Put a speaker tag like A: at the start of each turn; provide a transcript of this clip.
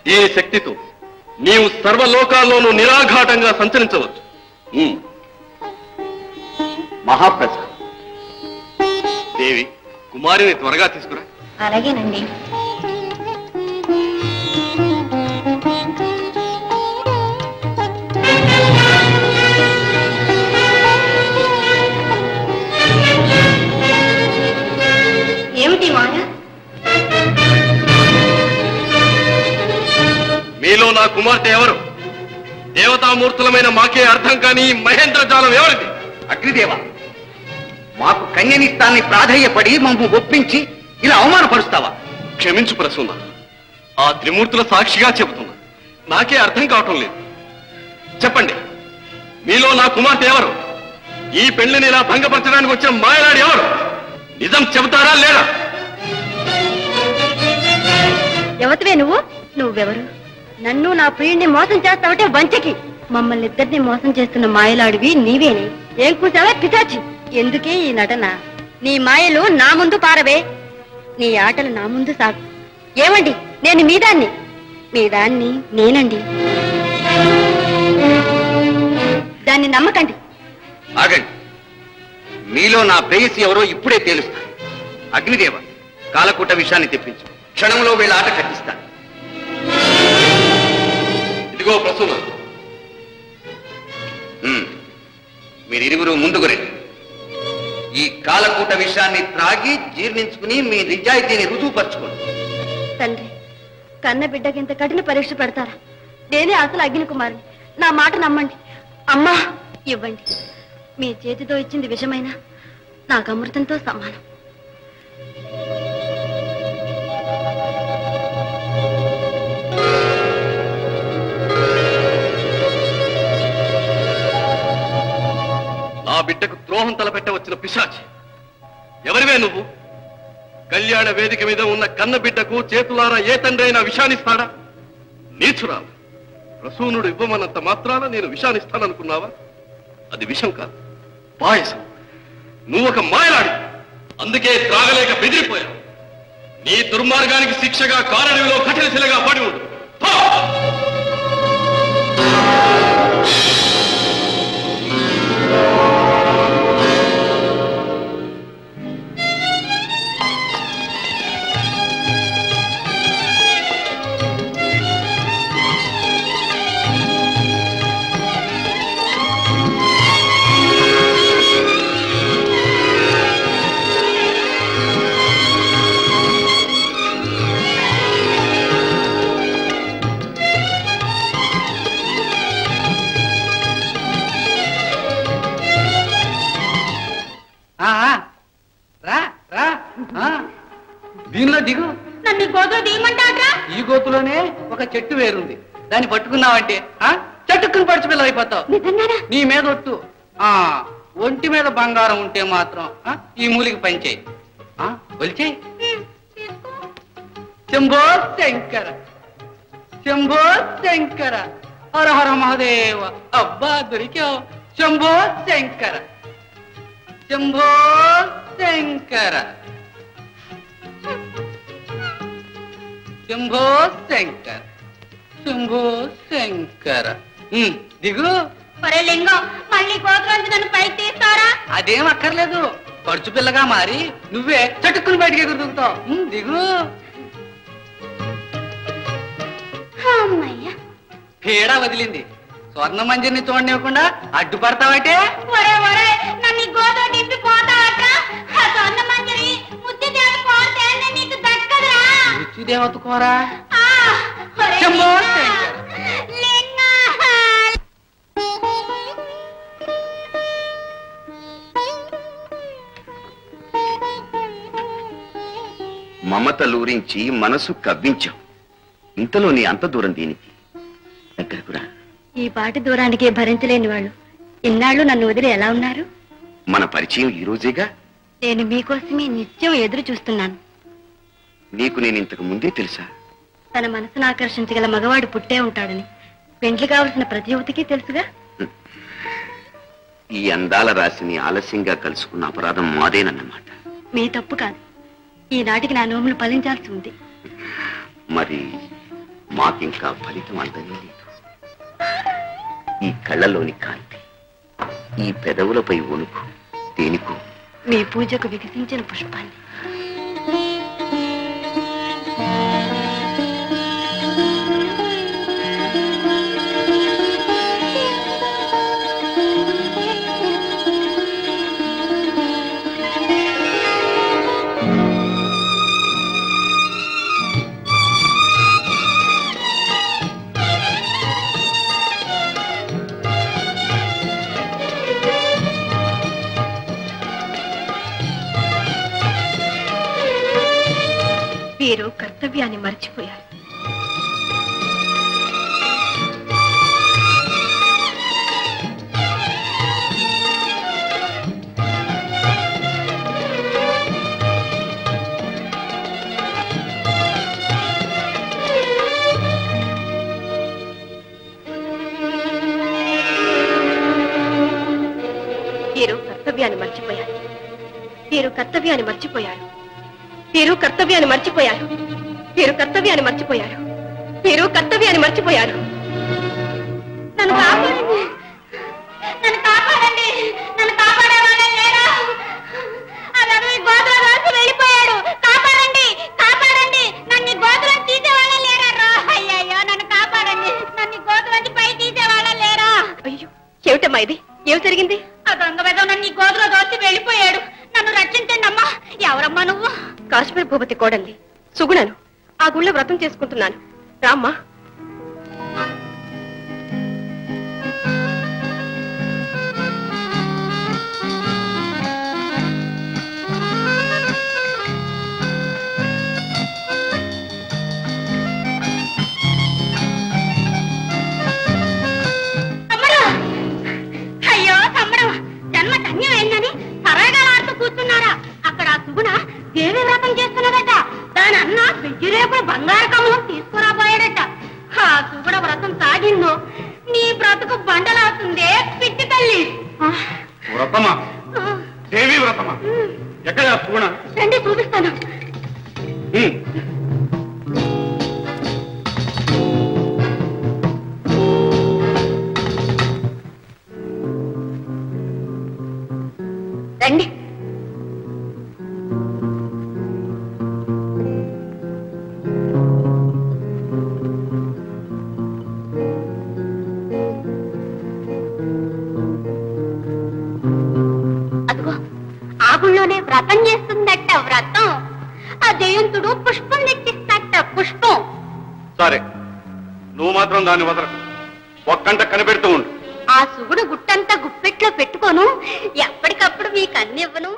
A: ఈ శక్తితో నీవు సర్వలోకాల్లోనూ నిరాఘాటంగా సంచరించవచ్చు.
B: మహాప్రసాద్.
A: దేవి, కుమారిని త్వరగా తీసుకురా.
C: అలాగేనండి. ఏమిటి మాయ?
A: మీలో నా కుమార్తె ఎవరు? దేవతామూర్తులమైన మాకే అర్థం కాని మహేంద్రజాలం ఎవరిది?
B: అగ్నిదేవ, మాకు కన్యనిస్తాన్ని ప్రాధేయపడి మమ్ము ఒప్పించి ఇలా అవమానపరుస్తావా?
A: క్షమించు ప్రసూన, ఆ త్రిమూర్తుల సాక్షిగా చెబుతున్నా, నాకే అర్థం కావటం లేదు. చెప్పండి, మీలో నా కుమార్తె ఎవరు? ఈ పెళ్లిని ఇలా భంగపరచడానికి వచ్చిన మాయలాడి ఎవరు? నిజం చెబుతారా లేదా?
C: ఎవతివే నువ్వు? నువ్వెవరు? నన్ను నా ప్రియుడిని మోసం చేస్తావంటే వంచకి. మమ్మల్ని ఇద్దరిని మోసం చేస్తున్న మాయలాడివి నీవేనే. ఏం కూసావా పిశాచి? ఎందుకే ఈ నటన? నీ మాయలు నా ముందు పారవే, నీ ఆటలు నా ముందు సాగు. ఏమండి, నేను మీదాన్ని, మీదాన్ని నేనండి. దాన్ని నమ్మకండి.
B: ఆగండి, మీలో నా ప్రేయసి ఎవరో ఇప్పుడే తేలుస్తాను. అగ్నిదేవ, కాలకూట విషయాన్ని తెప్పించు. క్షణంలో వీళ్ళ ఆట కట్టిస్తాను.
A: ఇదిగో ప్రసూన,
B: మీరిరువురు ముందుకు రండి. ఈ కాలకూట విషయాన్ని త్రాగి జీర్ణించుకుని మీ నిజాయితీని రుజువుపరచుకోండి.
C: తండ్రి, కన్న బిడ్డకి ఇంత కఠిన పరీక్ష పెడతారా? నేనే అసలు అగ్ని కుమారుని. నా మాట నమ్మండి. అమ్మా, ఇవ్వండి. మీ చేతితో ఇచ్చింది విషమైనా నాకు అమృతంతో సమానం.
A: నా బిడ్డకు ద్రోహం తలపెట్ట వచ్చిన పిశాచి ఎవరివే నువ్వు? కళ్యాణ వేదిక మీద ఉన్న కన్న బిడ్డకు చేతులారా ఏ తండ్రి అయినా విషానిస్తాడా? నీచురాలు, ప్రసూనుడు ఇవ్వమన్నంత మాత్రాన నేను విషానిస్తాననుకున్నావా? అది విషం కాదు, పాయసం. నువ్వు ఒక మాయలాడి, అందుకే త్రాగలేక బెదిరిపోయావు. నీ దుర్మార్గానికి శిక్షగా కారణిలో కఠిన శిలగా పడి ఉండు.
B: దీనిలో దిగు.
C: నన్ను గోతులో దిగమంటారా?
B: ఈ గోతులోనే ఒక చెట్టు వేరుంది, దాన్ని పట్టుకున్నావంటే చెట్టుకుని పడుచు పిల్ల అయిపోతావు. నీ మీద ఒట్టు. ఒంటి మీద బంగారం ఉంటే మాత్రం ఈ మూలికి పనిచేయి. ఒలిచేయి. శంభో శంకర, శంభో శంకర, హర హర మహాదేవ. అబ్బా దొరికావు. శంభో శంకర, శంభో శంకర, శంభో శంకర, శంభో శంకర. దిగు.
C: లింగం, మళ్ళీ గోతులోంచి నన్ను పైకి తీస్తారా?
B: అదేం అక్కర్లేదు, పడుచు పిల్లగా మారి నువ్వే చటుక్కుని బయటికి ఎగురుతావు. దిగు. పీడా వదిలింది. స్వర్ణ మంజరిని చూడనివ్వకుండా అడ్డుపడతావటే.
C: నన్ను గోతో దింపి పోతావట. స్వర్ణ మంజరి ముత్యదేవత కోరితే నీకు దక్కదురా.
B: ముత్యదేవత కోరా? శంభో శంకర. మమతలూరించి మనసు కవ్వించావు. ఇంతలో నీ అంత దూరం దీనికి దగ్గరకురా.
C: ఈ పాటి దూరానికి భరించలేని వాళ్ళు ఇన్నాళ్ళు నన్ను వదిలి ఎలా ఉన్నారు?
B: మన పరిచయం ఈ రోజేగా.
C: నేను మీకోసమే నిత్యం ఎదురు చూస్తున్నాను.
B: నీకు నేను ఇంతకు ముందే తెలుసా?
C: తన మనసును ఆకర్షించగల మగవాడు పుట్టే ఉంటాడని పెండ్లి కావలసిన ప్రతి యువతికి తెలుసుగా.
B: ఈ అందాల రాశిని ఆలస్యంగా కలుసుకున్న అపరాధం మాదేనన్నమాట.
C: మీ తప్పు కాదు. ఈనాటికి నా నోములు ఫలించాల్సి ఉంది.
B: మరి
D: మాకింకా ఫలితం అందనే లేదు. ఈ కళ్ళలోని కాంతి, ఈ పెదవులపై వణుకు దేనికో.
C: మీ పూజకు వికసించిన పుష్పాన్ని. వీరు కర్తవ్యాన్ని మర్చిపోయారు. వీరు కర్తవ్యాన్ని మర్చిపోయారు. వీరు కర్తవ్యాన్ని మర్చిపోయారు. వీరు కర్తవ్యాన్ని మర్చిపోయారు. వీరు కర్తవ్యాన్ని మర్చిపోయారు. వీరు కర్తవ్యాన్ని మర్చిపోయారు. నన్ను కాపాడండి, నన్ను కాపాడండి, నన్ను కాపాడే వాళ్ళే లేరా? అతను ఈ గోతులో రాసి వెళ్ళిపోయాడు. కాపాడండి, కాపాడండి, నన్ను ఈ గోతులో తీసే వాళ్ళే లేరా? అయ్యయ్యో, నన్ను కాపాడండి, నన్ను ఈ గోతులోంచి పై తీసే వాళ్ళే లేరా? అయ్యో, ఏమిటమ్మా ఇది? ఏమి జరిగింది? ఆ దొంగ వెధవ నన్ను ఈ గోతులో దోచి వెళ్ళిపోయాడు. నన్ను రక్షించండి అమ్మా. ఎవరమ్మా నువ్వు? కాశ్మీర్ భూపతి కోడల్ని సుగుణను. ఆ గుళ్ళో వ్రతం చేసుకుంటున్నాను. రామ్మా. అయ్యో తమ్ముడు, జన్మ ధన్యమైందని సరగా ఆడుతూ కూర్చున్నారా? అక్కడ ఆ సుగుణ దేవి వ్రతం చేస్తున్నదట. దాని అన్న పెద్దిరేపుడు బంగారు కమలం తీసుకురాబోయాడట. ఆ సుగుణ వ్రతం సాగిందో నీ బ్రతుకు బండలాడుతుందే పిచ్చి తల్లి.
A: వ్రతమా? దేవి వ్రతమా? ఎక్కడ సుగుణ?
C: రండి చూపిస్తాను. రండి. అదిగో ఆ గుళ్ళోనే వ్రతం చేస్తుందట. వ్రతం. ఆ జయంతుడు పుష్పం తెచ్చిస్తట. పుష్పం.
A: సరే, నువ్వు మాత్రం దాన్ని వదలకు. ఒక్కంట కనిపెడుతూ ఉండు.
C: ఆ సుగుడు గుట్టంతా గుప్పెట్లో పెట్టుకోను. ఎప్పటికప్పుడు మీకు అన్ని ఇవ్వను.